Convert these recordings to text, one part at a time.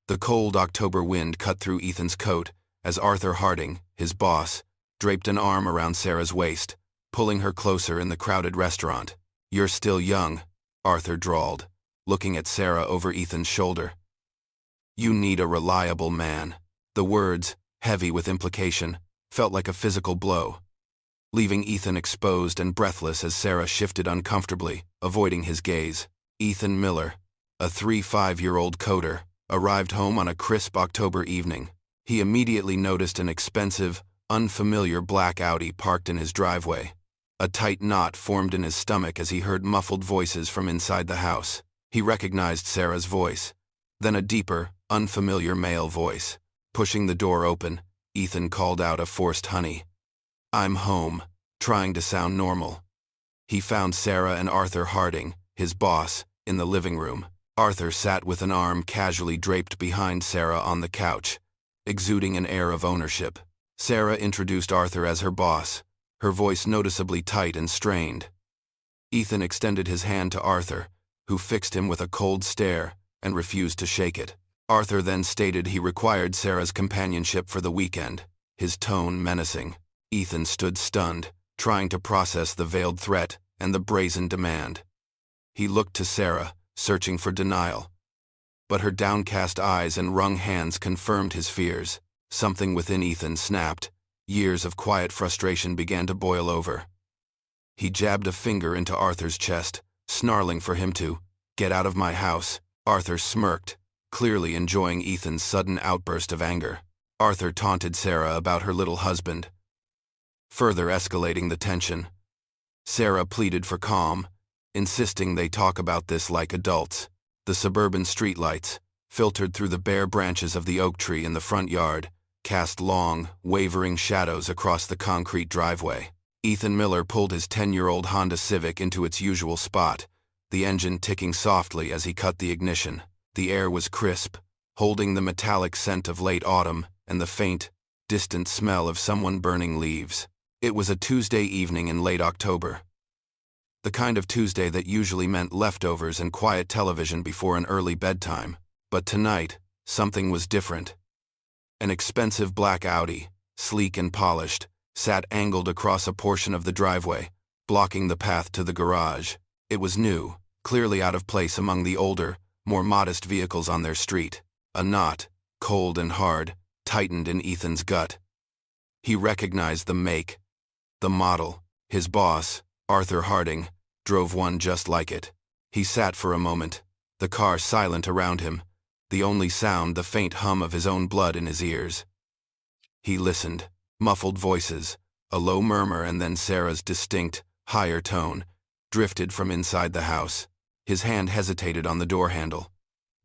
The cold October wind cut through Ethan's coat as Arthur Harding, his boss, draped an arm around Sarah's waist, pulling her closer in the crowded restaurant. "You're still young," Arthur drawled, looking at Sarah over Ethan's shoulder. "You need a reliable man." The words, heavy with implication, felt like a physical blow, leaving Ethan exposed and breathless as Sarah shifted uncomfortably, avoiding his gaze. Ethan Miller, a 5-year-old coder, arrived home on a crisp October evening. He immediately noticed an expensive, unfamiliar black Audi parked in his driveway. A tight knot formed in his stomach as he heard muffled voices from inside the house. He recognized Sarah's voice, then a deeper, unfamiliar male voice. Pushing the door open, Ethan called out a forced "honey." "I'm home," trying to sound normal. He found Sarah and Arthur Harding, his boss, in the living room. Arthur sat with an arm casually draped behind Sarah on the couch, exuding an air of ownership. Sarah introduced Arthur as her boss, her voice noticeably tight and strained. Ethan extended his hand to Arthur, who fixed him with a cold stare and refused to shake it. Arthur then stated he required Sarah's companionship for the weekend, his tone menacing. Ethan stood stunned, trying to process the veiled threat and the brazen demand. He looked to Sarah, searching for denial, but her downcast eyes and wrung hands confirmed his fears. Something within Ethan snapped. Years of quiet frustration began to boil over. He jabbed a finger into Arthur's chest, snarling for him to "Get out of my house." Arthur smirked, clearly enjoying Ethan's sudden outburst of anger. Arthur taunted Sarah about her little husband, further escalating the tension. Sarah pleaded for calm, insisting they talk about this like adults. The suburban streetlights, filtered through the bare branches of the oak tree in the front yard, cast long, wavering shadows across the concrete driveway. Ethan Miller pulled his 10-year-old Honda Civic into its usual spot, the engine ticking softly as he cut the ignition. The air was crisp, holding the metallic scent of late autumn and the faint, distant smell of someone burning leaves. It was a Tuesday evening in late October. The kind of Tuesday that usually meant leftovers and quiet television before an early bedtime. But tonight, something was different. An expensive black Audi, sleek and polished, sat angled across a portion of the driveway, blocking the path to the garage. It was new, clearly out of place among the older, more modest vehicles on their street. A knot, cold and hard, tightened in Ethan's gut. He recognized the make, the model. His boss, Arthur Harding, drove one just like it. He sat for a moment, the car silent around him, the only sound the faint hum of his own blood in his ears. He listened, muffled voices, a low murmur, and then Sarah's distinct, higher tone, drifted from inside the house. His hand hesitated on the door handle.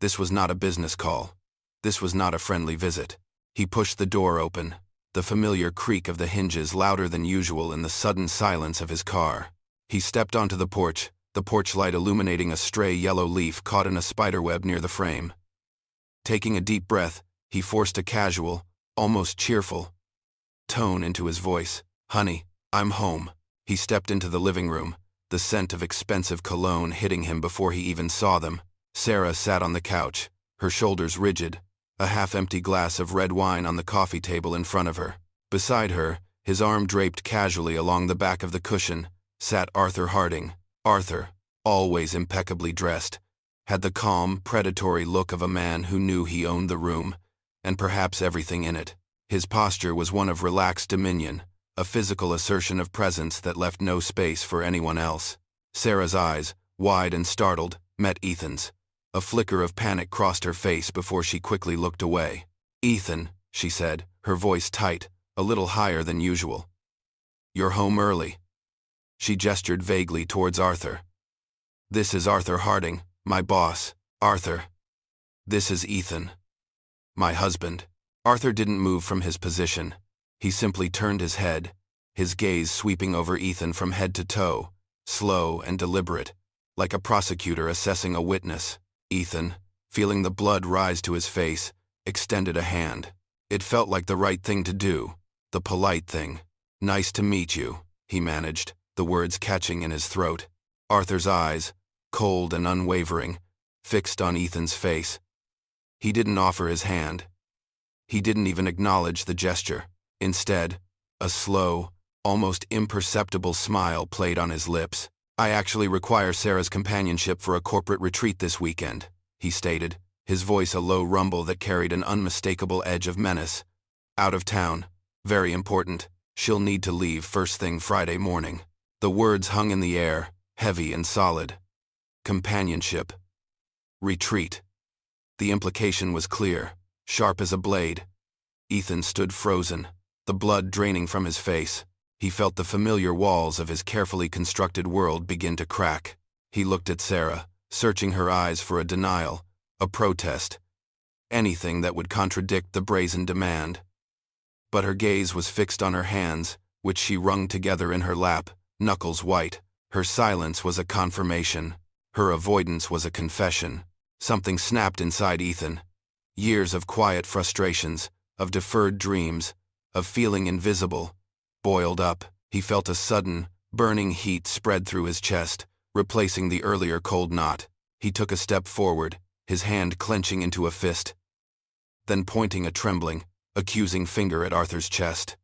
This was not a business call. This was not a friendly visit. He pushed the door open, the familiar creak of the hinges louder than usual in the sudden silence of his car. He stepped onto the porch light illuminating a stray yellow leaf caught in a spiderweb near the frame. Taking a deep breath, he forced a casual, almost cheerful, tone into his voice. "Honey, I'm home." He stepped into the living room, the scent of expensive cologne hitting him before he even saw them. Sarah sat on the couch, her shoulders rigid, a half-empty glass of red wine on the coffee table in front of her. Beside her, his arm draped casually along the back of the cushion, sat Arthur Harding. Arthur, always impeccably dressed, had the calm, predatory look of a man who knew he owned the room, and perhaps everything in it. His posture was one of relaxed dominion, a physical assertion of presence that left no space for anyone else. Sarah's eyes, wide and startled, met Ethan's. A flicker of panic crossed her face before she quickly looked away. "Ethan," she said, her voice tight, a little higher than usual. "You're home early." She gestured vaguely towards Arthur. "This is Arthur Harding, my boss. Arthur. This is Ethan, my husband." Arthur didn't move from his position. He simply turned his head, his gaze sweeping over Ethan from head to toe, slow and deliberate, like a prosecutor assessing a witness. Ethan, feeling the blood rise to his face, extended a hand. It felt like the right thing to do, the polite thing. "Nice to meet you," he managed, the words catching in his throat. Arthur's eyes, cold and unwavering, fixed on Ethan's face. He didn't offer his hand. He didn't even acknowledge the gesture. Instead, a slow, almost imperceptible smile played on his lips. "I actually require Sarah's companionship for a corporate retreat this weekend," he stated, his voice a low rumble that carried an unmistakable edge of menace. "Out of town. Very important. She'll need to leave first thing Friday morning." The words hung in the air, heavy and solid. Companionship. Retreat. The implication was clear, sharp as a blade. Ethan stood frozen, the blood draining from his face. He felt the familiar walls of his carefully constructed world begin to crack. He looked at Sarah, searching her eyes for a denial, a protest, anything that would contradict the brazen demand. But her gaze was fixed on her hands, which she wrung together in her lap, knuckles white. Her silence was a confirmation. Her avoidance was a confession. Something snapped inside Ethan. Years of quiet frustrations, of deferred dreams, of feeling invisible, boiled up. He felt a sudden, burning heat spread through his chest, replacing the earlier cold knot. He took a step forward, his hand clenching into a fist, then pointing a trembling, accusing finger at Arthur's chest.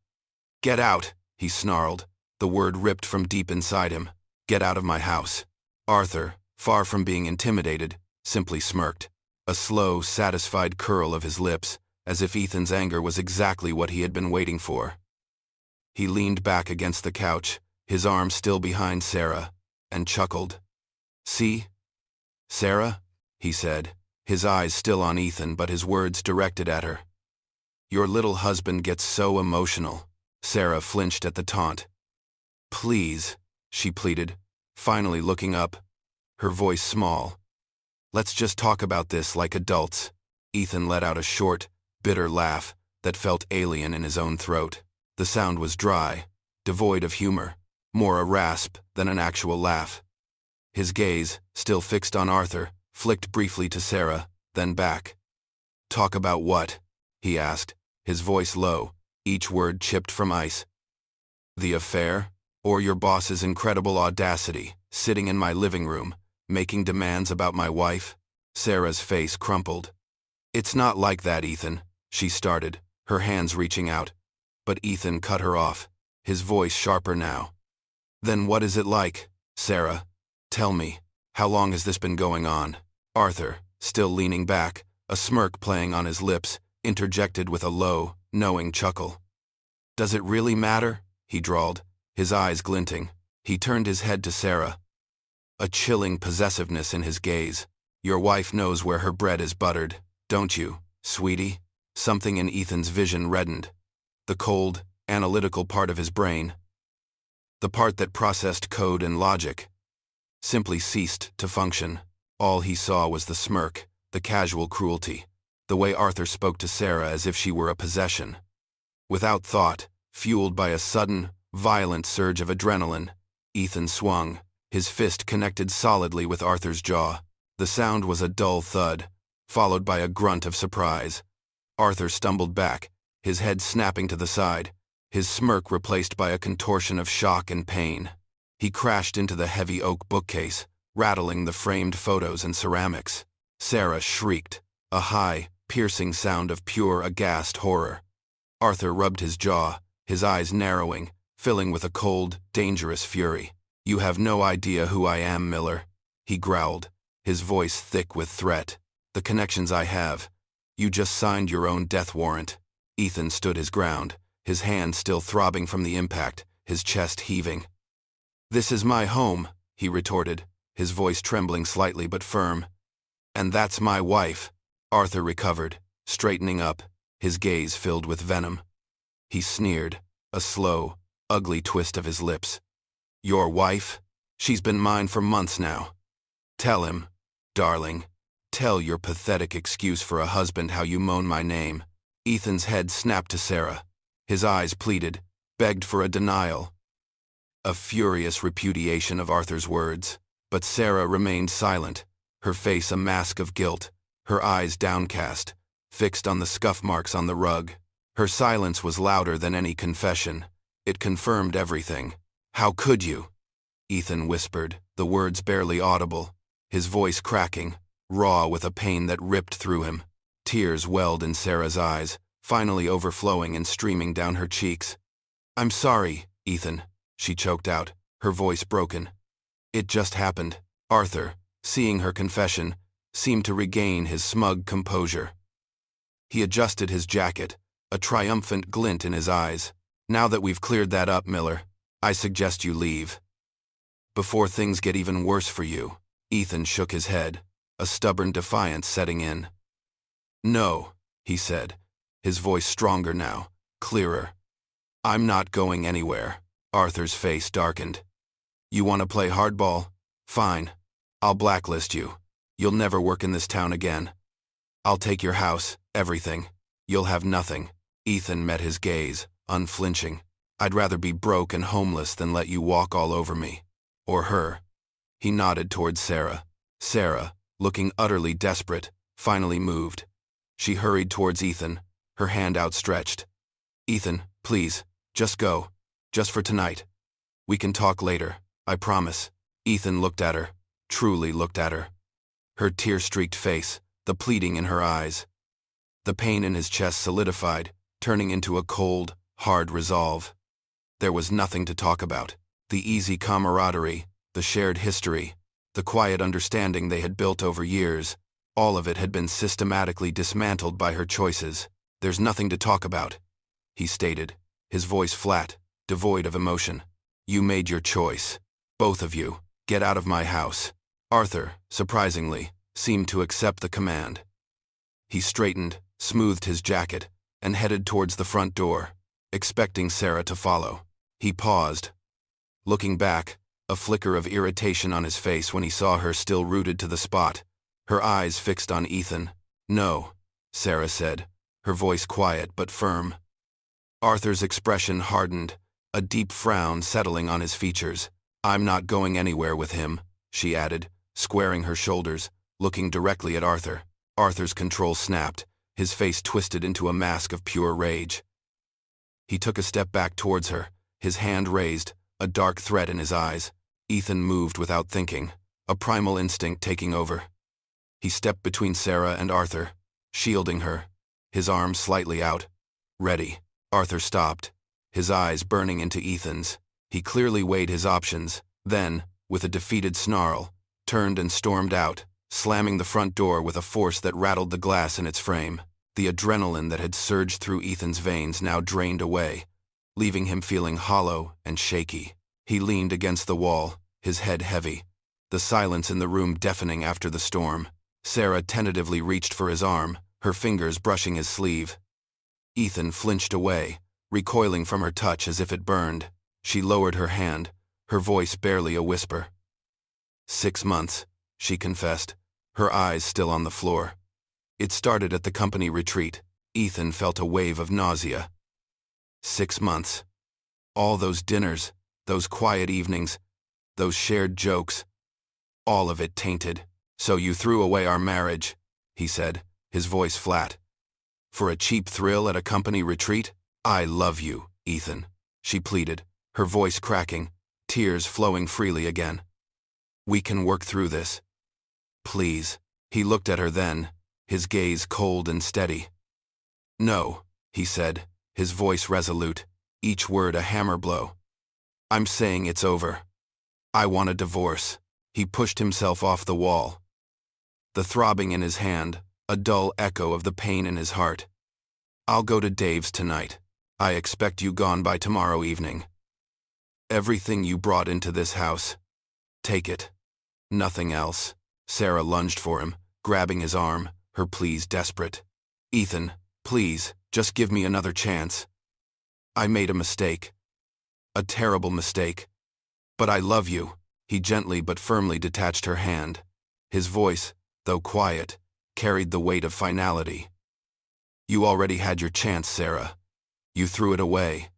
"Get out," he snarled, the word ripped from deep inside him. "Get out of my house." Arthur, far from being intimidated, simply smirked, a slow, satisfied curl of his lips, as if Ethan's anger was exactly what he had been waiting for. He leaned back against the couch, his arm still behind Sarah, and chuckled. "See? Sarah?" he said, his eyes still on Ethan but his words directed at her. "Your little husband gets so emotional." Sarah flinched at the taunt. "Please," she pleaded, finally looking up, her voice small. "Let's just talk about this like adults." Ethan let out a short, bitter laugh that felt alien in his own throat. The sound was dry, devoid of humor, more a rasp than an actual laugh. His gaze, still fixed on Arthur, flicked briefly to Sarah, then back. "Talk about what?" he asked, his voice low, each word chipped from ice. "The affair? Or your boss's incredible audacity, sitting in my living room, making demands about my wife?" Sarah's face crumpled. "It's not like that, Ethan," she started, her hands reaching out. But Ethan cut her off, his voice sharper now. "Then what is it like, Sarah? Tell me, how long has this been going on?" Arthur, still leaning back, a smirk playing on his lips, interjected with a low, knowing chuckle. "Does it really matter?" he drawled, his eyes glinting. He turned his head to Sarah, a chilling possessiveness in his gaze. "Your wife knows where her bread is buttered, don't you, sweetie?" Something in Ethan's vision reddened. The cold, analytical part of his brain, the part that processed code and logic, simply ceased to function. All he saw was the smirk, the casual cruelty, the way Arthur spoke to Sarah as if she were a possession. Without thought, fueled by a sudden, violent surge of adrenaline, Ethan swung, his fist connected solidly with Arthur's jaw. The sound was a dull thud, followed by a grunt of surprise. Arthur stumbled back, his head snapping to the side, his smirk replaced by a contortion of shock and pain. He crashed into the heavy oak bookcase, rattling the framed photos and ceramics. Sarah shrieked, a high, piercing sound of pure, aghast horror. Arthur rubbed his jaw, his eyes narrowing, filling with a cold, dangerous fury. "You have no idea who I am, Miller," he growled, his voice thick with threat. "The connections I have. You just signed your own death warrant." Ethan stood his ground, his hand still throbbing from the impact, his chest heaving. "This is my home," he retorted, his voice trembling slightly but firm. "And that's my wife." Arthur recovered, straightening up, his gaze filled with venom. He sneered, a slow, ugly twist of his lips. "Your wife? She's been mine for months now. Tell him, darling. Tell your pathetic excuse for a husband how you moan my name." Ethan's head snapped to Sarah. His eyes pleaded, begged for a denial, a furious repudiation of Arthur's words. But Sarah remained silent, her face a mask of guilt, her eyes downcast, fixed on the scuff marks on the rug. Her silence was louder than any confession. It confirmed everything. "How could you?" Ethan whispered, the words barely audible, his voice cracking, raw with a pain that ripped through him. Tears welled in Sarah's eyes, finally overflowing and streaming down her cheeks. "I'm sorry, Ethan," she choked out, her voice broken. "It just happened." Arthur, seeing her confession, seemed to regain his smug composure. He adjusted his jacket, a triumphant glint in his eyes. "Now that we've cleared that up, Miller, I suggest you leave. Before things get even worse for you." Ethan shook his head, a stubborn defiance setting in. "No," he said, his voice stronger now, clearer. "I'm not going anywhere." Arthur's face darkened. "You want to play hardball? Fine. I'll blacklist you. You'll never work in this town again. I'll take your house, everything. You'll have nothing." Ethan met his gaze, unflinching. "I'd rather be broke and homeless than let you walk all over me. Or her." He nodded towards Sarah. Sarah, looking utterly desperate, finally moved. She hurried towards Ethan, her hand outstretched. "Ethan, please, just go. Just for tonight. We can talk later, I promise." Ethan looked at her, truly looked at her. Her tear-streaked face, the pleading in her eyes. The pain in his chest solidified, turning into a cold, hard resolve. There was nothing to talk about. The easy camaraderie, the shared history, the quiet understanding they had built over years, all of it had been systematically dismantled by her choices. "There's nothing to talk about," he stated, his voice flat, devoid of emotion. "You made your choice. Both of you. Get out of my house." Arthur, surprisingly, seemed to accept the command. He straightened, smoothed his jacket, and headed towards the front door, expecting Sarah to follow. He paused. Looking back, a flicker of irritation on his face when he saw her still rooted to the spot, her eyes fixed on Ethan. "No," Sarah said, her voice quiet but firm. Arthur's expression hardened, a deep frown settling on his features. "I'm not going anywhere with him," she added, squaring her shoulders, looking directly at Arthur. Arthur's control snapped, his face twisted into a mask of pure rage. He took a step back towards her, his hand raised, a dark threat in his eyes. Ethan moved without thinking, a primal instinct taking over. He stepped between Sarah and Arthur, shielding her, his arms slightly out. "Ready." Arthur stopped, his eyes burning into Ethan's. He clearly weighed his options, then, with a defeated snarl, turned and stormed out, slamming the front door with a force that rattled the glass in its frame. The adrenaline that had surged through Ethan's veins now drained away, leaving him feeling hollow and shaky. He leaned against the wall, his head heavy, the silence in the room deafening after the storm. Sarah tentatively reached for his arm, her fingers brushing his sleeve. Ethan flinched away, recoiling from her touch as if it burned. She lowered her hand, her voice barely a whisper. 6 months, she confessed, her eyes still on the floor. It started at the company retreat. Ethan felt a wave of nausea. 6 months. All those dinners, those quiet evenings, those shared jokes. All of it tainted. "So you threw away our marriage," he said, his voice flat. "For a cheap thrill at a company retreat? I love you, Ethan," she pleaded, her voice cracking, tears flowing freely again. "We can work through this. Please." He looked at her then, his gaze cold and steady. "No," he said, his voice resolute, each word a hammer blow. "I'm saying it's over. I want a divorce." He pushed himself off the wall. The throbbing in his hand, a dull echo of the pain in his heart. "I'll go to Dave's tonight. I expect you gone by tomorrow evening. Everything you brought into this house. Take it. Nothing else." Sarah lunged for him, grabbing his arm, her pleas desperate. "Ethan, please, just give me another chance. I made a mistake. A terrible mistake. But I love you." He gently but firmly detached her hand. His voice, though quiet, carried the weight of finality. "You already had your chance, Sarah. You threw it away.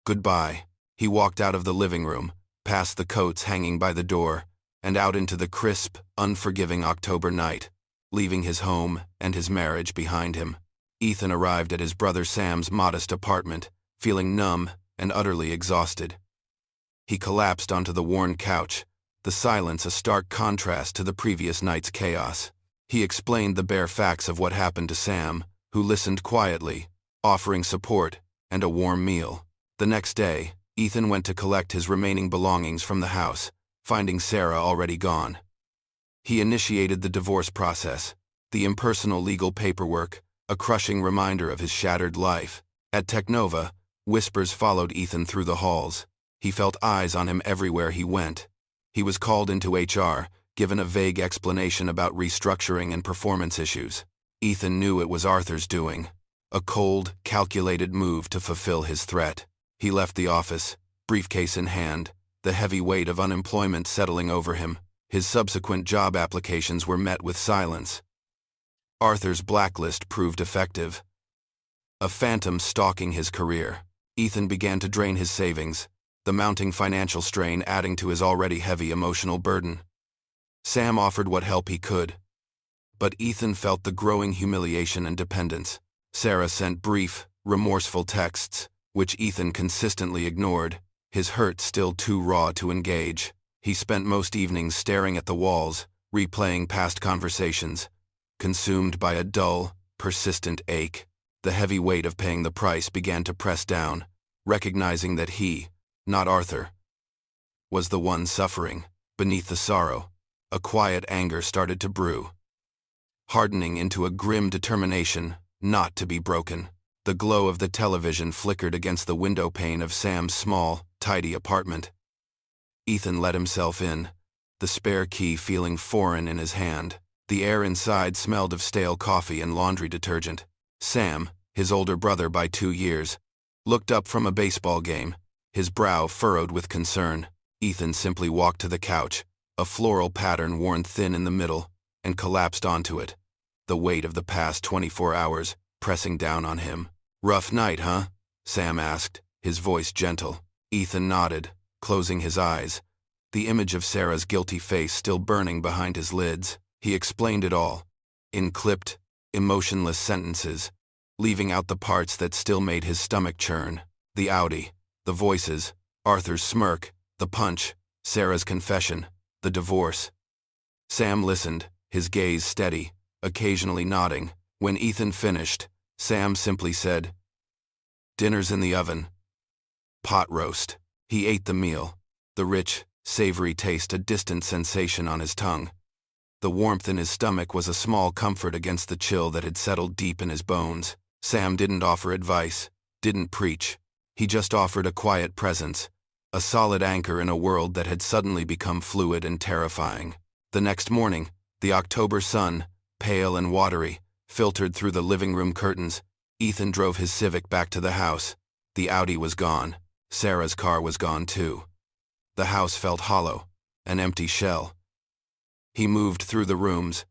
Goodbye." He walked out of the living room, past the coats hanging by the door, and out into the crisp, unforgiving October night, leaving his home and his marriage behind him. Ethan arrived at his brother Sam's modest apartment, feeling numb and utterly exhausted. He collapsed onto the worn couch, the silence a stark contrast to the previous night's chaos. He explained the bare facts of what happened to Sam, who listened quietly, offering support and a warm meal. The next day, Ethan went to collect his remaining belongings from the house, finding Sarah already gone. He initiated the divorce process, the impersonal legal paperwork, a crushing reminder of his shattered life. At Technova, whispers followed Ethan through the halls. He felt eyes on him everywhere he went. He was called into HR, given a vague explanation about restructuring and performance issues. Ethan knew it was Arthur's doing, a cold, calculated move to fulfill his threat. He left the office, briefcase in hand, the heavy weight of unemployment settling over him. His subsequent job applications were met with silence. Arthur's blacklist proved effective. A phantom stalking his career, Ethan began to drain his savings, the mounting financial strain adding to his already heavy emotional burden. Sam offered what help he could, but Ethan felt the growing humiliation and dependence. Sarah sent brief, remorseful texts, which Ethan consistently ignored, his hurt still too raw to engage. He spent most evenings staring at the walls, replaying past conversations, consumed by a dull, persistent ache. The heavy weight of paying the price began to press down, recognizing that he, not Arthur, was the one suffering. Beneath the sorrow, a quiet anger started to brew, hardening into a grim determination not to be broken. The glow of the television flickered against the window pane of Sam's small, tidy apartment. Ethan let himself in, the spare key feeling foreign in his hand. The air inside smelled of stale coffee and laundry detergent. Sam, his older brother by 2 years, looked up from a baseball game, his brow furrowed with concern. Ethan simply walked to the couch, a floral pattern worn thin in the middle, and collapsed onto it, the weight of the past 24 hours pressing down on him. "Rough night, huh?" Sam asked, his voice gentle. Ethan nodded, closing his eyes, the image of Sarah's guilty face still burning behind his lids. He explained it all, in clipped, emotionless sentences, leaving out the parts that still made his stomach churn. The Audi, the voices, Arthur's smirk, the punch, Sarah's confession, the divorce. Sam listened, his gaze steady, occasionally nodding. When Ethan finished, Sam simply said, "Dinner's in the oven." Pot roast. He ate the meal, the rich, savory taste a distant sensation on his tongue. The warmth in his stomach was a small comfort against the chill that had settled deep in his bones. Sam didn't offer advice, didn't preach. He just offered a quiet presence, a solid anchor in a world that had suddenly become fluid and terrifying. The next morning, the October sun, pale and watery, filtered through the living room curtains. Ethan drove his Civic back to the house. The Audi was gone. Sarah's car was gone too. The house felt hollow, an empty shell. He moved through the rooms,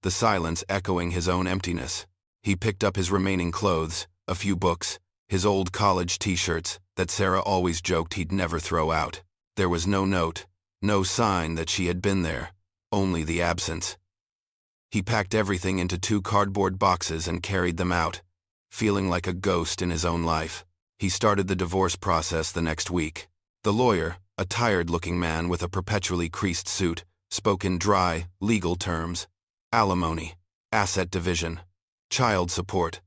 the silence echoing his own emptiness. He picked up his remaining clothes, a few books, his old college t-shirts that Sarah always joked he'd never throw out. There was no note, no sign that she had been there, only the absence. He packed everything into 2 cardboard boxes and carried them out, feeling like a ghost in his own life. He started the divorce process the next week. The lawyer, a tired-looking man with a perpetually creased suit, spoke in dry, legal terms: alimony, asset division, child support.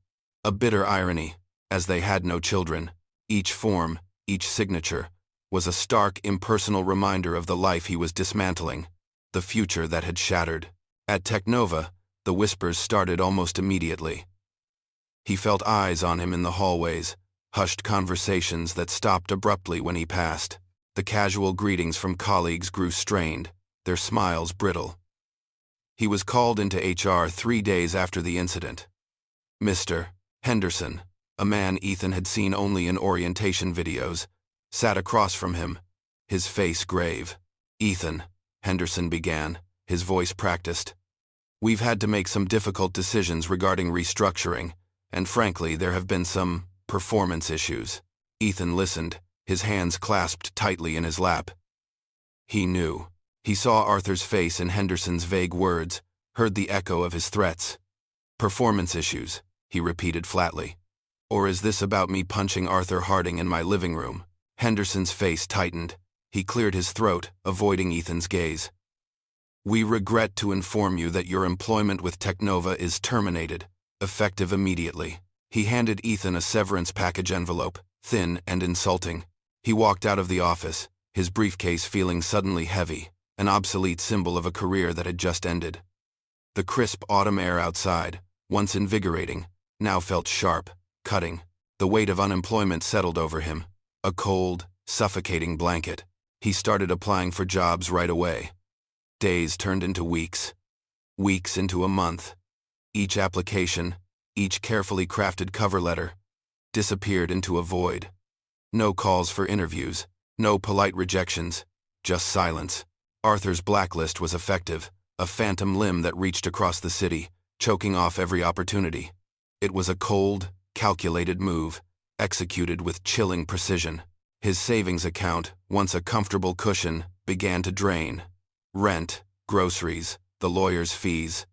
A bitter irony, as they had no children. Each form, each signature, was a stark, impersonal reminder of the life he was dismantling, the future that had shattered. At Technova, the whispers started almost immediately. He felt eyes on him in the hallways, hushed conversations that stopped abruptly when he passed. The casual greetings from colleagues grew strained, their smiles brittle. He was called into HR 3 days after the incident. Mr. Henderson, a man Ethan had seen only in orientation videos, sat across from him, his face grave. "Ethan," Henderson began, his voice practiced, "we've had to make some difficult decisions regarding restructuring, and frankly, there have been some performance issues." Ethan listened, his hands clasped tightly in his lap. He knew. He saw Arthur's face in Henderson's vague words, heard the echo of his threats. "Performance issues," he repeated flatly. "Or is this about me punching Arthur Harding in my living room?" Henderson's face tightened. He cleared his throat, avoiding Ethan's gaze. We regret to inform you that your employment with Technova is terminated, effective immediately. He handed Ethan a severance package envelope, thin and insulting. He walked out of the office, his briefcase feeling suddenly heavy, an obsolete symbol of a career that had just ended. The crisp autumn air outside, once invigorating, now felt sharp, cutting. The weight of unemployment settled over him, a cold, suffocating blanket. He started applying for jobs right away. Days turned into weeks. Weeks into a month. Each application, each carefully crafted cover letter, disappeared into a void. No calls for interviews, no polite rejections, just silence. Arthur's blacklist was effective, a phantom limb that reached across the city, choking off every opportunity. It was a cold, calculated move, executed with chilling precision. His savings account, once a comfortable cushion, began to drain. Rent, groceries, the lawyer's fees.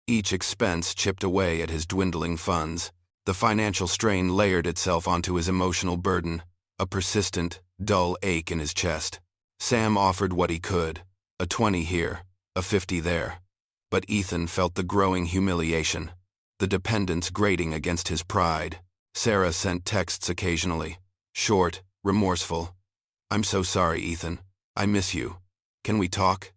Each expense chipped away at his dwindling funds. The financial strain layered itself onto his emotional burden, a persistent, dull ache in his chest. Sam offered what he could, a 20 here, a 50 there. But Ethan felt the growing humiliation, the dependence grating against his pride. Sarah sent texts occasionally, short, remorseful. "I'm so sorry, Ethan. I miss you. Can we talk?"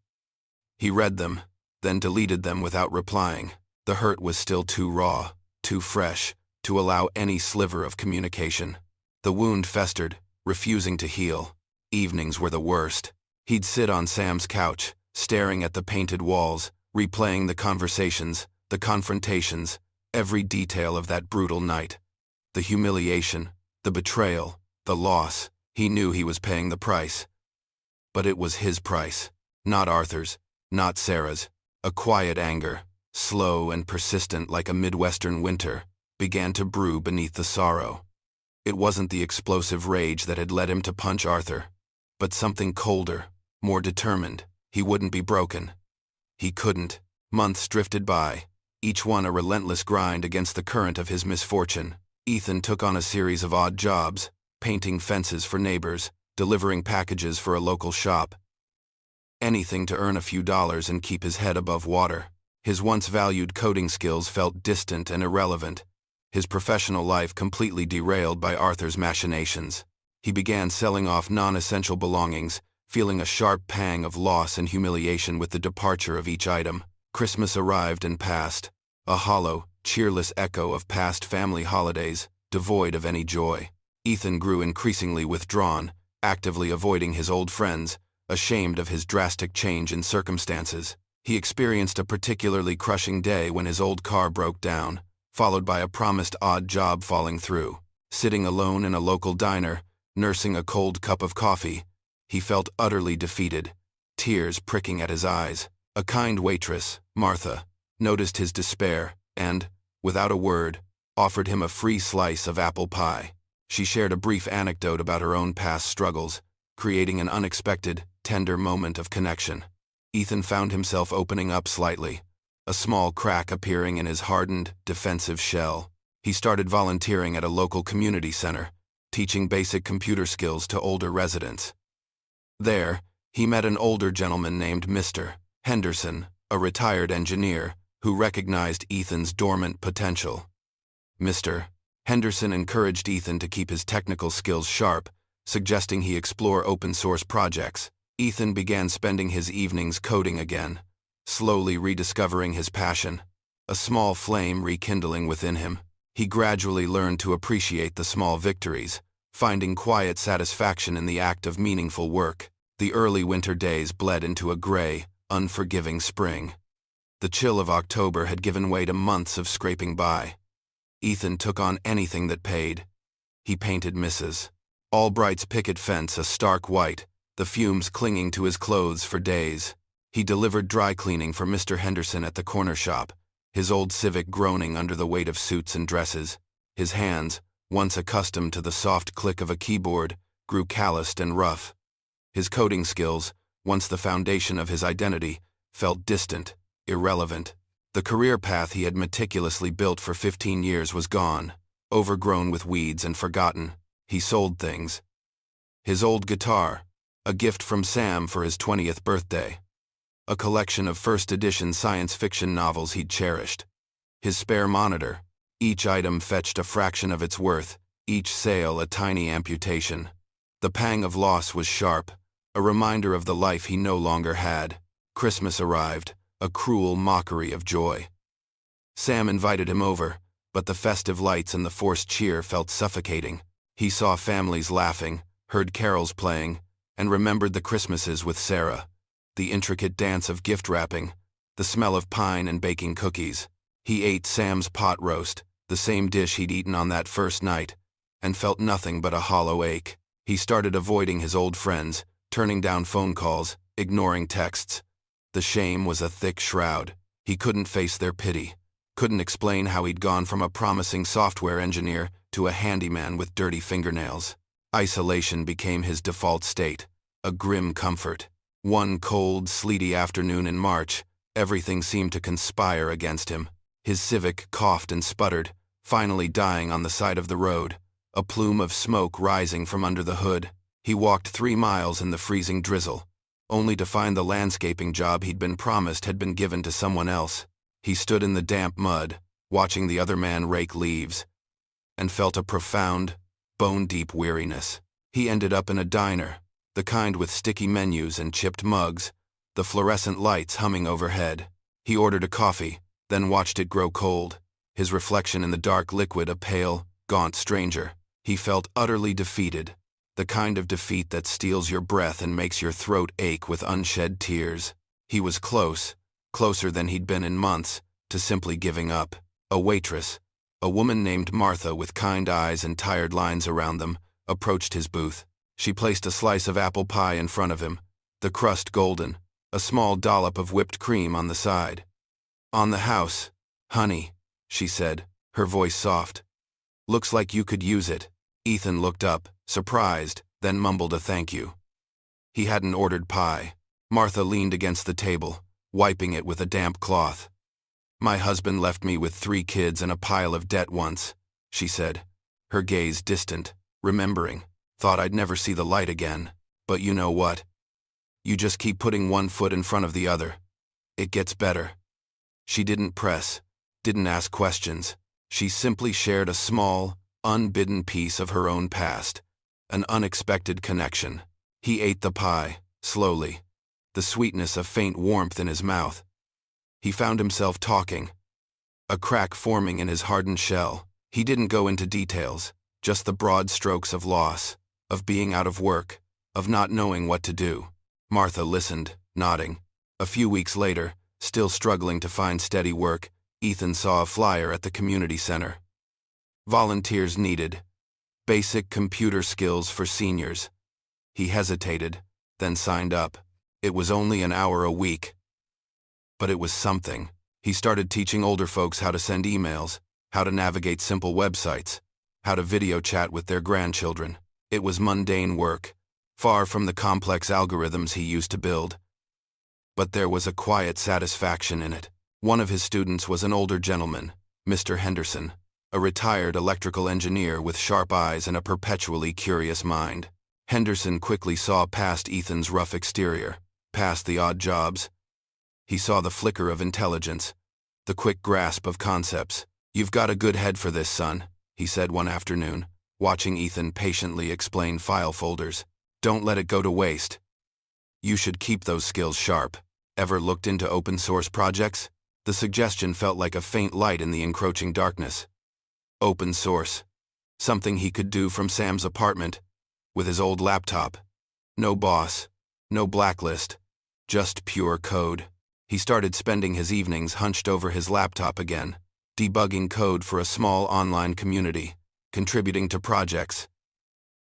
He read them, then deleted them without replying. The hurt was still too raw, too fresh, to allow any sliver of communication. The wound festered, refusing to heal. Evenings were the worst. He'd sit on Sam's couch, staring at the painted walls, replaying the conversations, the confrontations, every detail of that brutal night. The humiliation, the betrayal, the loss. He knew he was paying the price. But it was his price, not Arthur's, not Sarah's. A quiet anger, slow and persistent like a Midwestern winter, began to brew beneath the sorrow. It wasn't the explosive rage that had led him to punch Arthur, but something colder, more determined. He wouldn't be broken. He couldn't. Months drifted by, each one a relentless grind against the current of his misfortune. Ethan took on a series of odd jobs, painting fences for neighbors, delivering packages for a local shop. Anything to earn a few dollars and keep his head above water. His once valued coding skills felt distant and irrelevant, his professional life completely derailed by Arthur's machinations. He began selling off non-essential belongings, feeling a sharp pang of loss and humiliation with the departure of each item. Christmas arrived and passed, a hollow, cheerless echo of past family holidays, devoid of any joy. Ethan grew increasingly withdrawn, actively avoiding his old friends, ashamed of his drastic change in circumstances. He experienced a particularly crushing day when his old car broke down, followed by a promised odd job falling through. Sitting alone in a local diner, nursing a cold cup of coffee, he felt utterly defeated, tears pricking at his eyes. A kind waitress, Martha, noticed his despair and, without a word, offered him a free slice of apple pie. She shared a brief anecdote about her own past struggles, creating an unexpected, tender moment of connection. Ethan found himself opening up slightly, a small crack appearing in his hardened, defensive shell. He started volunteering at a local community center, teaching basic computer skills to older residents. There, he met an older gentleman named Mr. Henderson, a retired engineer, who recognized Ethan's dormant potential. Mr. Henderson encouraged Ethan to keep his technical skills sharp, suggesting he explore open-source projects. Ethan began spending his evenings coding again, slowly rediscovering his passion, a small flame rekindling within him. He gradually learned to appreciate the small victories, finding quiet satisfaction in the act of meaningful work. The early winter days bled into a gray, unforgiving spring. The chill of October had given way to months of scraping by. Ethan took on anything that paid. He painted Mrs. Albright's picket fence a stark white, the fumes clinging to his clothes for days. He delivered dry cleaning for Mr. Henderson at the corner shop, his old Civic groaning under the weight of suits and dresses. His hands, once accustomed to the soft click of a keyboard, grew calloused and rough. His coding skills, once the foundation of his identity, felt distant, irrelevant. The career path he had meticulously built for 15 years was gone, overgrown with weeds and forgotten. He sold things. His old guitar, a gift from Sam for his 20th birthday. a collection of first-edition science fiction novels he'd cherished. His spare monitor, each item fetched a fraction of its worth, each sale a tiny amputation. The pang of loss was sharp, a reminder of the life he no longer had. Christmas arrived, a cruel mockery of joy. Sam invited him over, but the festive lights and the forced cheer felt suffocating. He saw families laughing, heard carols playing, and remembered the Christmases with Sarah, the intricate dance of gift wrapping, the smell of pine and baking cookies. He ate Sam's pot roast, the same dish he'd eaten on that first night, and felt nothing but a hollow ache. He started avoiding his old friends, turning down phone calls, ignoring texts. The shame was a thick shroud. He couldn't face their pity, couldn't explain how he'd gone from a promising software engineer to a handyman with dirty fingernails. Isolation became his default state, a grim comfort. One cold, sleety afternoon in March, everything seemed to conspire against him. His Civic coughed and sputtered, finally dying on the side of the road, a plume of smoke rising from under the hood. He walked 3 miles in the freezing drizzle, only to find the landscaping job he'd been promised had been given to someone else. He stood in the damp mud, watching the other man rake leaves, and felt a profound, bone-deep weariness. He ended up in a diner, the kind with sticky menus and chipped mugs, the fluorescent lights humming overhead. He ordered a coffee, then watched it grow cold, his reflection in the dark liquid a pale, gaunt stranger. He felt utterly defeated, the kind of defeat that steals your breath and makes your throat ache with unshed tears. He was close, closer than he'd been in months, to simply giving up. A waitress, a woman named Martha with kind eyes and tired lines around them, approached his booth. She placed a slice of apple pie in front of him, the crust golden, a small dollop of whipped cream on the side. "On the house, honey," she said, her voice soft. "Looks like you could use it." Ethan looked up, surprised, then mumbled a thank you. He hadn't ordered pie. Martha leaned against the table, wiping it with a damp cloth. "My husband left me with 3 kids and a pile of debt once," she said, her gaze distant, remembering. "Thought I'd never see the light again. But you know what? You just keep putting one foot in front of the other. It gets better." She didn't press, didn't ask questions. She simply shared a small, unbidden piece of her own past, an unexpected connection. He ate the pie, slowly, the sweetness of faint warmth in his mouth. He found himself talking, a crack forming in his hardened shell. He didn't go into details, just the broad strokes of loss, of being out of work, of not knowing what to do. Martha listened, nodding. A few weeks later, still struggling to find steady work, Ethan saw a flyer at the community center. Volunteers needed. Basic computer skills for seniors. He hesitated, then signed up. It was only an hour a week. But it was something. He started teaching older folks how to send emails, how to navigate simple websites, how to video chat with their grandchildren. It was mundane work, far from the complex algorithms he used to build. But there was a quiet satisfaction in it. One of his students was an older gentleman, Mr. Henderson, a retired electrical engineer with sharp eyes and a perpetually curious mind. Henderson quickly saw past Ethan's rough exterior, past the odd jobs. He saw the flicker of intelligence, the quick grasp of concepts. "You've got a good head for this, son," he said one afternoon, watching Ethan patiently explain file folders. "Don't let it go to waste. You should keep those skills sharp." Ever looked into open source projects? The suggestion felt like a faint light in the encroaching darkness. Open source. Something he could do from Sam's apartment, with his old laptop. No boss, no blacklist, just pure code. He started spending his evenings hunched over his laptop again, debugging code for a small online community, contributing to projects,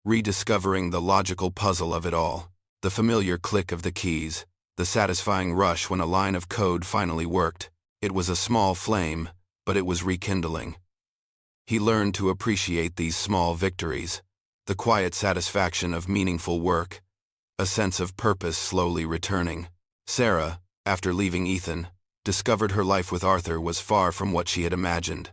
rediscovering the logical puzzle of it all, the familiar click of the keys, the satisfying rush when a line of code finally worked. It was a small flame, but it was rekindling. He learned to appreciate these small victories, the quiet satisfaction of meaningful work, a sense of purpose slowly returning. Sarah, after leaving Ethan, discovered her life with Arthur was far from what she had imagined.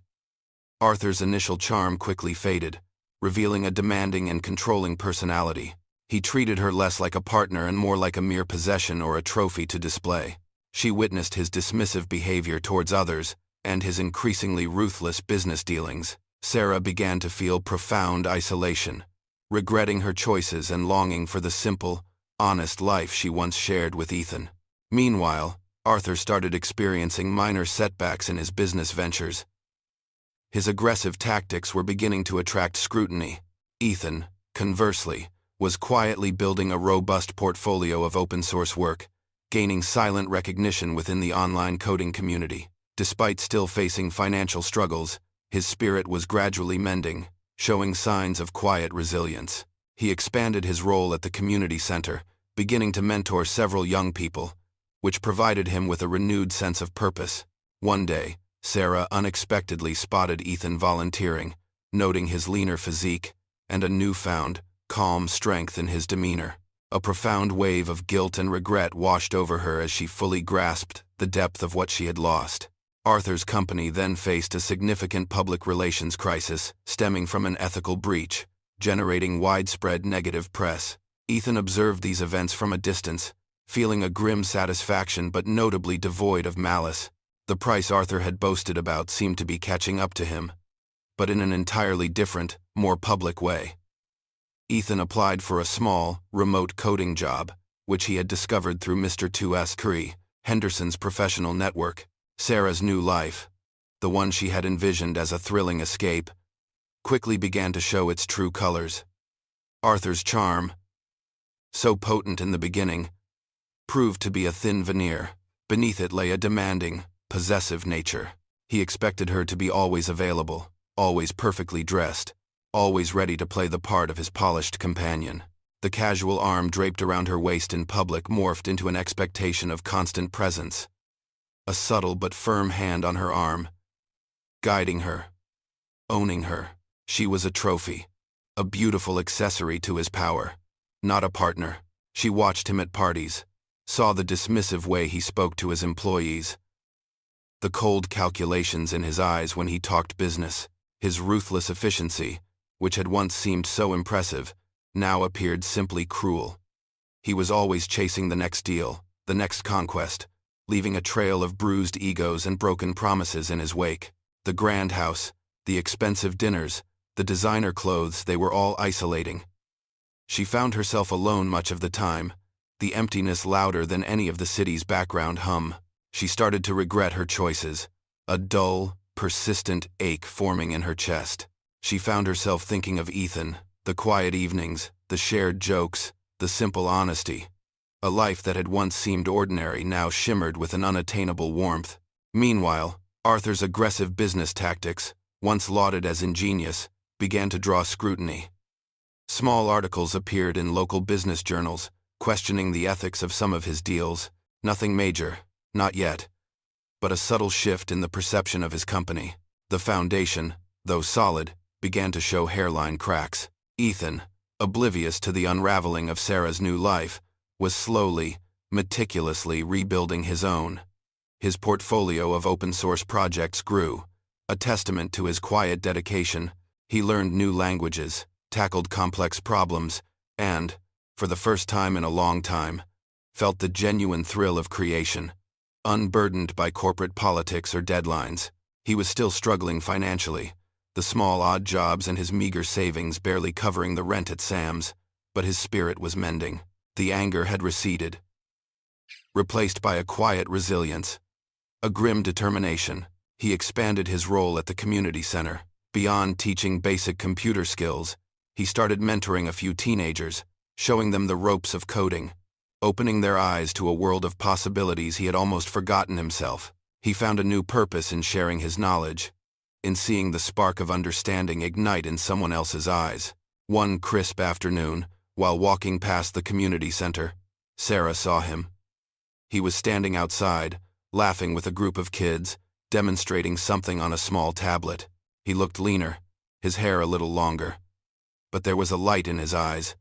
Arthur's initial charm quickly faded, revealing a demanding and controlling personality. He treated her less like a partner and more like a mere possession or a trophy to display. She witnessed his dismissive behavior towards others and his increasingly ruthless business dealings. Sarah began to feel profound isolation, regretting her choices and longing for the simple, honest life she once shared with Ethan. Meanwhile, Arthur started experiencing minor setbacks in his business ventures. His aggressive tactics were beginning to attract scrutiny. Ethan, conversely, was quietly building a robust portfolio of open-source work, gaining silent recognition within the online coding community. Despite still facing financial struggles, his spirit was gradually mending, showing signs of quiet resilience. He expanded his role at the community center, beginning to mentor several young people, which provided him with a renewed sense of purpose. One day, Sarah unexpectedly spotted Ethan volunteering, noting his leaner physique and a newfound, calm strength in his demeanor. A profound wave of guilt and regret washed over her as she fully grasped the depth of what she had lost. Arthur's company then faced a significant public relations crisis stemming from an ethical breach, generating widespread negative press. Ethan observed these events from a distance, feeling a grim satisfaction but notably devoid of malice. The price Arthur had boasted about seemed to be catching up to him, but in an entirely different, more public way. Ethan applied for a small, remote coding job, which he had discovered through Mr. 2S Curry, Henderson's professional network. Sarah's new life, the one she had envisioned as a thrilling escape, quickly began to show its true colors. Arthur's charm, so potent in the beginning, proved to be a thin veneer. Beneath it lay a demanding, possessive nature. He expected her to be always available, always perfectly dressed, always ready to play the part of his polished companion. The casual arm draped around her waist in public morphed into an expectation of constant presence. A subtle but firm hand on her arm, guiding her, owning her. She was a trophy, a beautiful accessory to his power, not a partner. She watched him at parties, saw the dismissive way he spoke to his employees, the cold calculations in his eyes when he talked business. His ruthless efficiency, which had once seemed so impressive, now appeared simply cruel. He was always chasing the next deal, the next conquest, leaving a trail of bruised egos and broken promises in his wake. The grand house, the expensive dinners, the designer clothes, they were all isolating. She found herself alone much of the time, the emptiness louder than any of the city's background hum. She started to regret her choices, a dull, persistent ache forming in her chest. She found herself thinking of Ethan, the quiet evenings, the shared jokes, the simple honesty. A life that had once seemed ordinary now shimmered with an unattainable warmth. Meanwhile, Arthur's aggressive business tactics, once lauded as ingenious, began to draw scrutiny. Small articles appeared in local business journals, questioning the ethics of some of his deals. Nothing major, not yet, but a subtle shift in the perception of his company. The foundation, though solid, began to show hairline cracks. Ethan, oblivious to the unraveling of Sarah's new life, was slowly, meticulously rebuilding his own. His portfolio of open-source projects grew, a testament to his quiet dedication. He learned new languages, tackled complex problems, and, for the first time in a long time, felt the genuine thrill of creation. Unburdened by corporate politics or deadlines, he was still struggling financially, the small odd jobs and his meager savings barely covering the rent at Sam's, but his spirit was mending. The anger had receded, replaced by a quiet resilience, a grim determination. He expanded his role at the community center. Beyond teaching basic computer skills, he started mentoring a few teenagers, showing them the ropes of coding, opening their eyes to a world of possibilities he had almost forgotten himself. He found a new purpose in sharing his knowledge, in seeing the spark of understanding ignite in someone else's eyes. One crisp afternoon, while walking past the community center, Sarah saw him. He was standing outside, laughing with a group of kids, demonstrating something on a small tablet. He looked leaner, his hair a little longer, but there was a light in his eyes,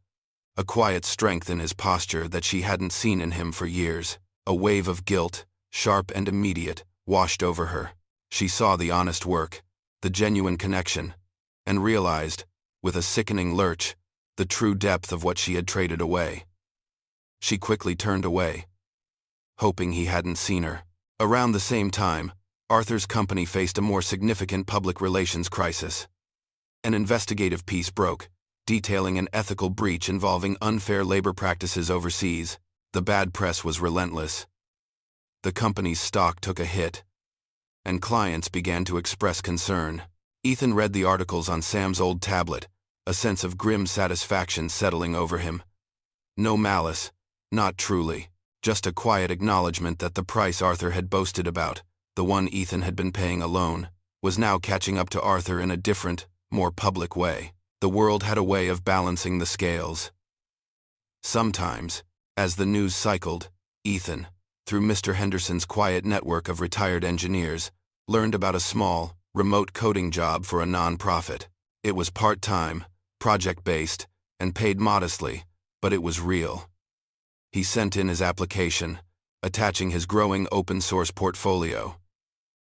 a quiet strength in his posture that she hadn't seen in him for years. A wave of guilt, sharp and immediate, washed over her. She saw the honest work, the genuine connection, and realized, with a sickening lurch, the true depth of what she had traded away. She quickly turned away, hoping he hadn't seen her. Around the same time, Arthur's company faced a more significant public relations crisis. An investigative piece broke, detailing an ethical breach involving unfair labor practices overseas. The bad press was relentless. The company's stock took a hit, and clients began to express concern. Ethan read the articles on Sam's old tablet, a sense of grim satisfaction settling over him. No malice, not truly, just a quiet acknowledgement that the price Arthur had boasted about, the one Ethan had been paying alone, was now catching up to Arthur in a different, more public way. The world had a way of balancing the scales. Sometimes, as the news cycled, Ethan, through Mr. Henderson's quiet network of retired engineers, learned about a small, remote coding job for a non-profit. It was part-time, project-based, and paid modestly, but it was real. He sent in his application, attaching his growing open-source portfolio.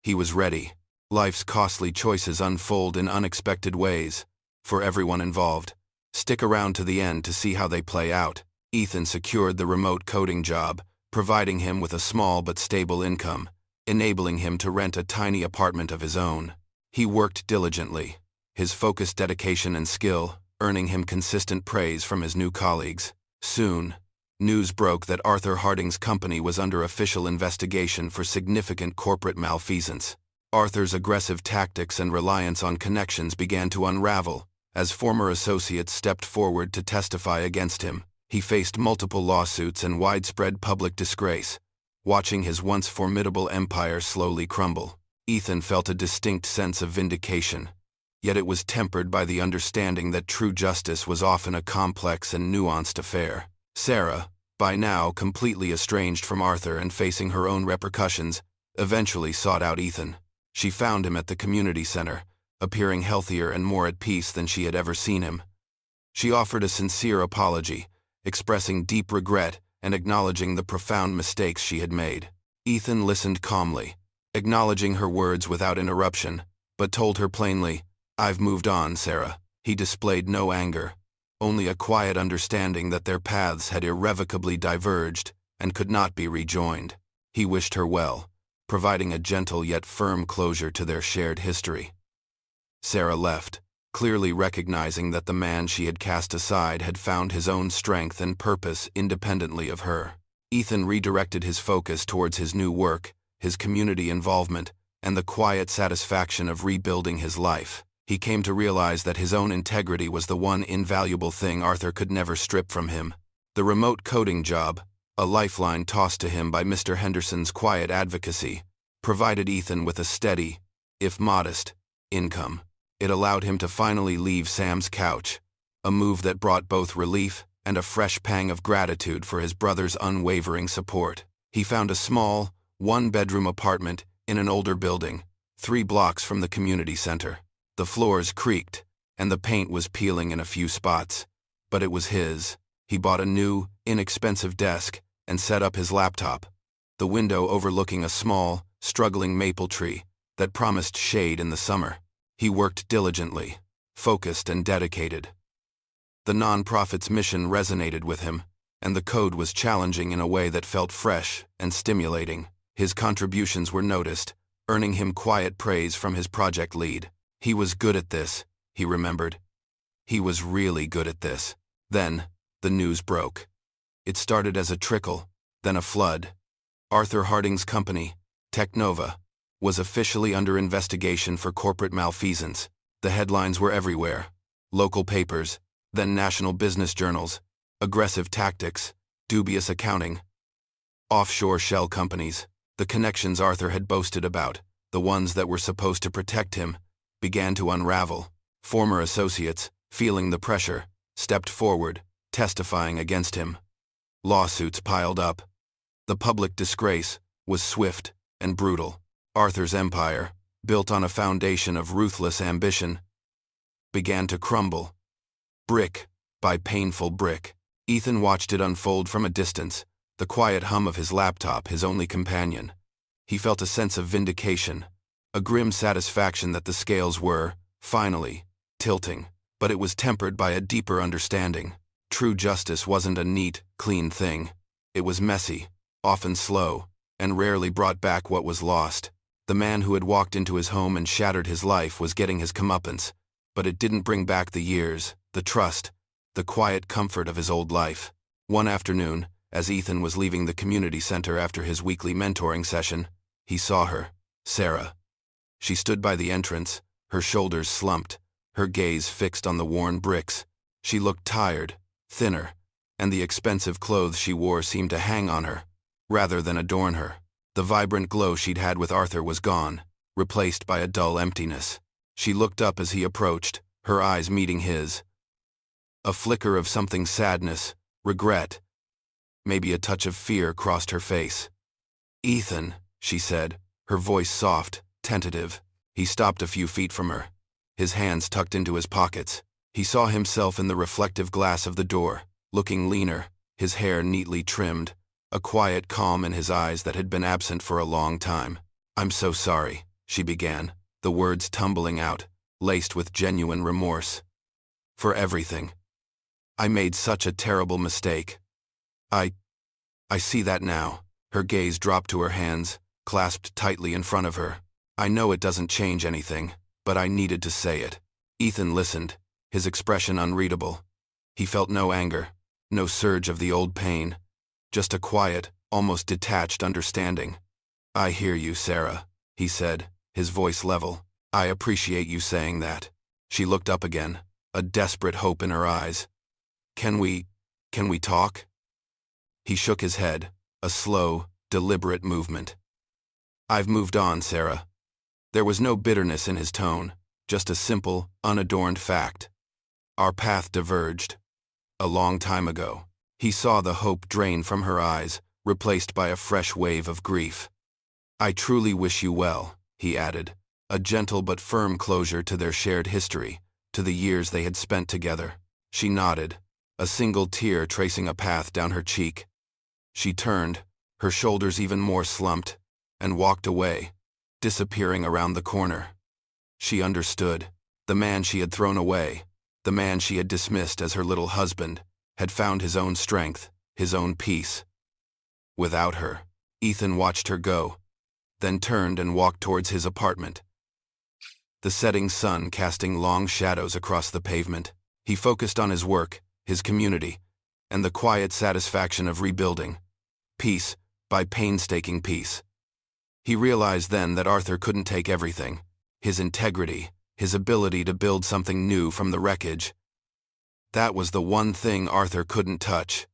He was ready. Life's costly choices unfold in unexpected ways, for everyone involved. Stick around to the end to see how they play out. Ethan secured the remote coding job, providing him with a small but stable income, enabling him to rent a tiny apartment of his own. He worked diligently, his focused dedication and skill earning him consistent praise from his new colleagues. Soon, news broke that Arthur Harding's company was under official investigation for significant corporate malfeasance. Arthur's aggressive tactics and reliance on connections began to unravel as former associates stepped forward to testify against him. He faced multiple lawsuits and widespread public disgrace, watching his once formidable empire slowly crumble. Ethan felt a distinct sense of vindication, yet it was tempered by the understanding that true justice was often a complex and nuanced affair. Sarah, by now completely estranged from Arthur and facing her own repercussions, eventually sought out Ethan. She found him at the community center, appearing healthier and more at peace than she had ever seen him. She offered a sincere apology, expressing deep regret and acknowledging the profound mistakes she had made. Ethan listened calmly, acknowledging her words without interruption, but told her plainly, "I've moved on, Sarah." He displayed no anger, only a quiet understanding that their paths had irrevocably diverged and could not be rejoined. He wished her well, providing a gentle yet firm closure to their shared history. Sarah left, clearly recognizing that the man she had cast aside had found his own strength and purpose independently of her. Ethan redirected his focus towards his new work, his community involvement, and the quiet satisfaction of rebuilding his life. He came to realize that his own integrity was the one invaluable thing Arthur could never strip from him. The remote coding job, a lifeline tossed to him by Mr. Henderson's quiet advocacy, provided Ethan with a steady, if modest, income. It allowed him to finally leave Sam's couch, a move that brought both relief and a fresh pang of gratitude for his brother's unwavering support. He found a small, one-bedroom apartment in an older building, 3 blocks from the community center. The floors creaked, and the paint was peeling in a few spots, but it was his. He bought a new, inexpensive desk and set up his laptop, the window overlooking a small, struggling maple tree that promised shade in the summer. He worked diligently, focused and dedicated. The nonprofit's mission resonated with him, and the code was challenging in a way that felt fresh and stimulating. His contributions were noticed, earning him quiet praise from his project lead. He was good at this, he remembered. He was really good at this. Then, the news broke. It started as a trickle, then a flood. Arthur Harding's company, Technova, was officially under investigation for corporate malfeasance. The headlines were everywhere. Local papers, then national business journals, aggressive tactics, dubious accounting. Offshore shell companies, the connections Arthur had boasted about, the ones that were supposed to protect him, began to unravel. Former associates, feeling the pressure, stepped forward, testifying against him. Lawsuits piled up. The public disgrace was swift and brutal. Arthur's empire, built on a foundation of ruthless ambition, began to crumble. Brick by painful brick. Ethan watched it unfold from a distance, the quiet hum of his laptop his only companion. He felt a sense of vindication, a grim satisfaction that the scales were, finally, tilting, but it was tempered by a deeper understanding. True justice wasn't a neat, clean thing. It was messy, often slow, and rarely brought back what was lost. The man who had walked into his home and shattered his life was getting his comeuppance, but it didn't bring back the years, the trust, the quiet comfort of his old life. One afternoon, as Ethan was leaving the community center after his weekly mentoring session, he saw her, Sarah. She stood by the entrance, her shoulders slumped, her gaze fixed on the worn bricks. She looked tired, thinner, and the expensive clothes she wore seemed to hang on her, rather than adorn her. The vibrant glow she'd had with Arthur was gone, replaced by a dull emptiness. She looked up as he approached, her eyes meeting his. A flicker of something sadness, regret, maybe a touch of fear crossed her face. "Ethan," she said, her voice soft, tentative. He stopped a few feet from her, his hands tucked into his pockets. He saw himself in the reflective glass of the door, looking leaner, his hair neatly trimmed, a quiet calm in his eyes that had been absent for a long time. "I'm so sorry," she began, the words tumbling out, laced with genuine remorse. "For everything. I made such a terrible mistake. I see that now." Her gaze dropped to her hands, clasped tightly in front of her. "I know it doesn't change anything, but I needed to say it." Ethan listened, his expression unreadable. He felt no anger, no surge of the old pain, just a quiet, almost detached understanding. "I hear you, Sarah," he said, his voice level. "I appreciate you saying that." She looked up again, a desperate hope in her eyes. Can we talk?" He shook his head, a slow, deliberate movement. "I've moved on, Sarah." There was no bitterness in his tone, just a simple, unadorned fact. "Our path diverged. A long time ago." He saw the hope drain from her eyes, replaced by a fresh wave of grief. "I truly wish you well," he added, a gentle but firm closure to their shared history, to the years they had spent together. She nodded, a single tear tracing a path down her cheek. She turned, her shoulders even more slumped, and walked away, disappearing around the corner. She understood. The man she had thrown away, the man she had dismissed as her little husband, had found his own strength, his own peace. Without her, Ethan watched her go, then turned and walked towards his apartment. The setting sun casting long shadows across the pavement. He focused on his work, his community, and the quiet satisfaction of rebuilding, piece by painstaking piece. He realized then that Arthur couldn't take everything, his integrity, his ability to build something new from the wreckage. That was the one thing Arthur couldn't touch.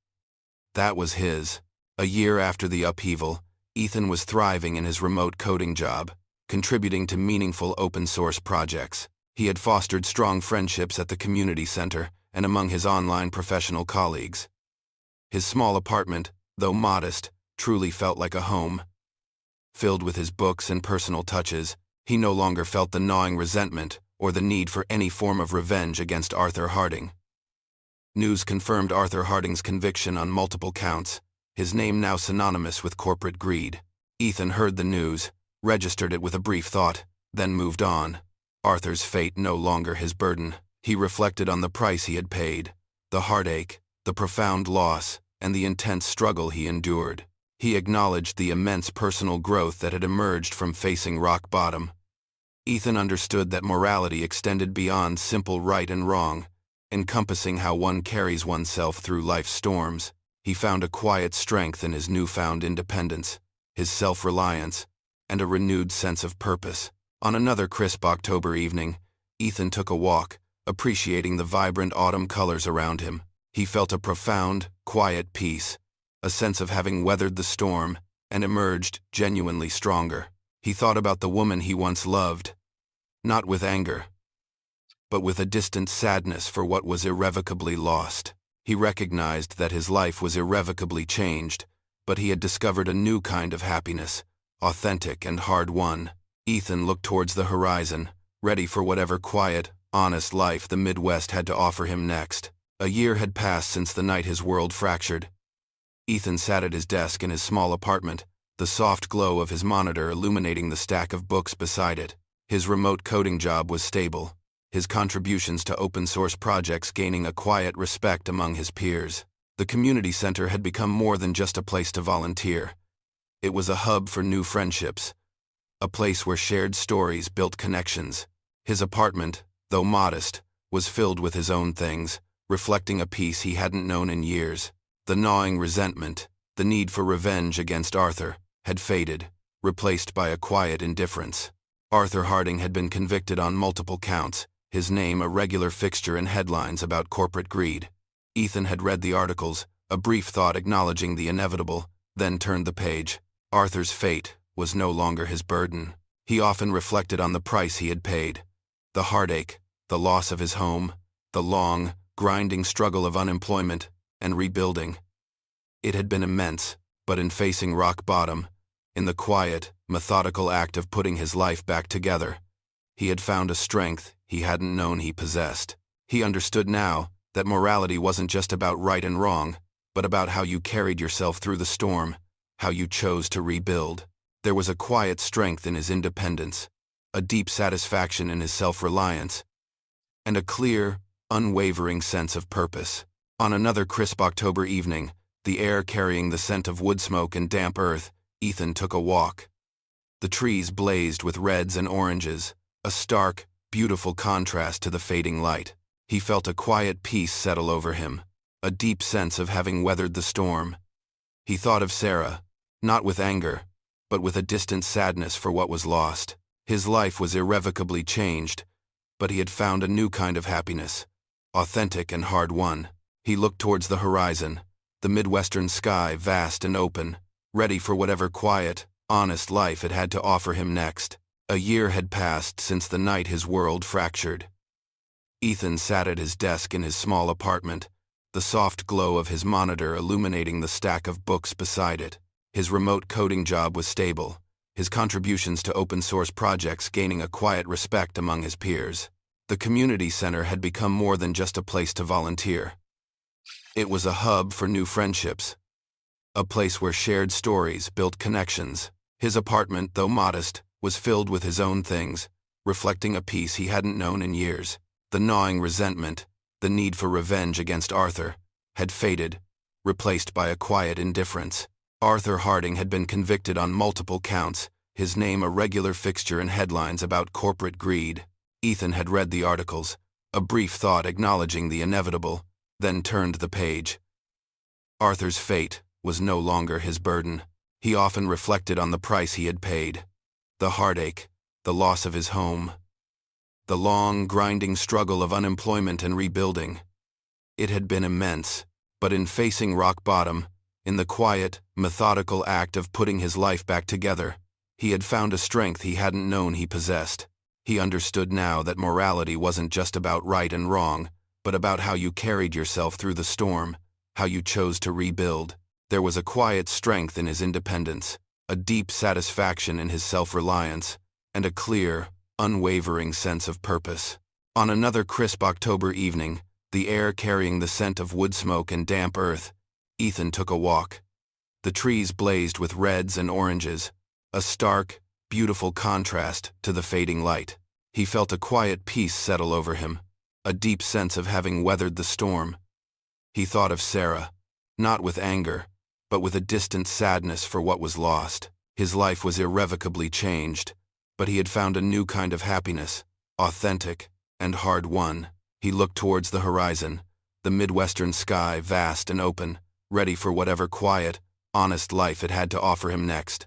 That was his. A year after the upheaval, Ethan was thriving in his remote coding job, contributing to meaningful open-source projects. He had fostered strong friendships at the community center and among his online professional colleagues. His small apartment, though modest, truly felt like a home. Filled with his books and personal touches, he no longer felt the gnawing resentment or the need for any form of revenge against Arthur Harding. News confirmed Arthur Harding's conviction on multiple counts, his name now synonymous with corporate greed. Ethan heard the news, registered it with a brief thought, then moved on. Arthur's fate no longer his burden. He reflected on the price he had paid, the heartache, the profound loss, and the intense struggle he endured. He acknowledged the immense personal growth that had emerged from facing rock bottom. Ethan understood that morality extended beyond simple right and wrong, encompassing how one carries oneself through life's storms. He found a quiet strength in his newfound independence, his self-reliance, and a renewed sense of purpose. On another crisp October evening, Ethan took a walk, appreciating the vibrant autumn colors around him. He felt a profound, quiet peace, a sense of having weathered the storm and emerged genuinely stronger. He thought about the woman he once loved, not with anger, but with a distant sadness for what was irrevocably lost. He recognized that his life was irrevocably changed, but he had discovered a new kind of happiness, authentic and hard-won. Ethan looked towards the horizon, ready for whatever quiet, honest life the Midwest had to offer him next. A year had passed since the night his world fractured. Ethan sat at his desk in his small apartment, the soft glow of his monitor illuminating the stack of books beside it. His remote coding job was stable, his contributions to open-source projects gaining a quiet respect among his peers. The community center had become more than just a place to volunteer. It was a hub for new friendships, a place where shared stories built connections. His apartment, though modest, was filled with his own things, reflecting a peace he hadn't known in years. The gnawing resentment, the need for revenge against Arthur, had faded, replaced by a quiet indifference. Arthur Harding had been convicted on multiple counts, his name a regular fixture in headlines about corporate greed. Ethan had read the articles, a brief thought acknowledging the inevitable, then turned the page. Arthur's fate was no longer his burden. He often reflected on the price he had paid. The heartache, the loss of his home, the long, grinding struggle of unemployment and rebuilding. It had been immense, but in facing rock bottom, in the quiet, methodical act of putting his life back together, he had found a strength he hadn't known he possessed. He understood now that morality wasn't just about right and wrong, but about how you carried yourself through the storm, how you chose to rebuild. There was a quiet strength in his independence, a deep satisfaction in his self-reliance, and a clear, unwavering sense of purpose. On another crisp October evening, the air carrying the scent of wood smoke and damp earth, Ethan took a walk. The trees blazed with reds and oranges, a stark, beautiful contrast to the fading light. He felt a quiet peace settle over him, a deep sense of having weathered the storm. He thought of Sarah, not with anger, but with a distant sadness for what was lost. His life was irrevocably changed, but he had found a new kind of happiness, authentic and hard-won. He looked towards the horizon, the Midwestern sky vast and open, ready for whatever quiet, honest life it had to offer him next. A year had passed since the night his world fractured. Ethan sat at his desk in his small apartment, the soft glow of his monitor illuminating the stack of books beside it. His remote coding job was stable, his contributions to open-source projects gaining a quiet respect among his peers. The community center had become more than just a place to volunteer. It was a hub for new friendships, a place where shared stories built connections. His apartment, though modest, was filled with his own things, reflecting a peace he hadn't known in years. The gnawing resentment, the need for revenge against Arthur, had faded, replaced by a quiet indifference. Arthur Harding had been convicted on multiple counts, his name a regular fixture in headlines about corporate greed. Ethan had read the articles, a brief thought acknowledging the inevitable, then turned the page. Arthur's fate was no longer his burden. He often reflected on the price he had paid. The heartache, the loss of his home, the long, grinding struggle of unemployment and rebuilding. It had been immense, but in facing rock bottom, in the quiet, methodical act of putting his life back together, he had found a strength he hadn't known he possessed. He understood now that morality wasn't just about right and wrong, but about how you carried yourself through the storm, how you chose to rebuild. There was a quiet strength in his independence, a deep satisfaction in his self-reliance, and a clear, unwavering sense of purpose. On another crisp October evening, the air carrying the scent of wood smoke and damp earth, Ethan took a walk. The trees blazed with reds and oranges, a stark, beautiful contrast to the fading light. He felt a quiet peace settle over him, a deep sense of having weathered the storm. He thought of Sarah, not with anger, but with a distant sadness for what was lost. His life was irrevocably changed, but he had found a new kind of happiness, authentic and hard-won. He looked towards the horizon, the Midwestern sky vast and open, ready for whatever quiet, honest life it had to offer him next.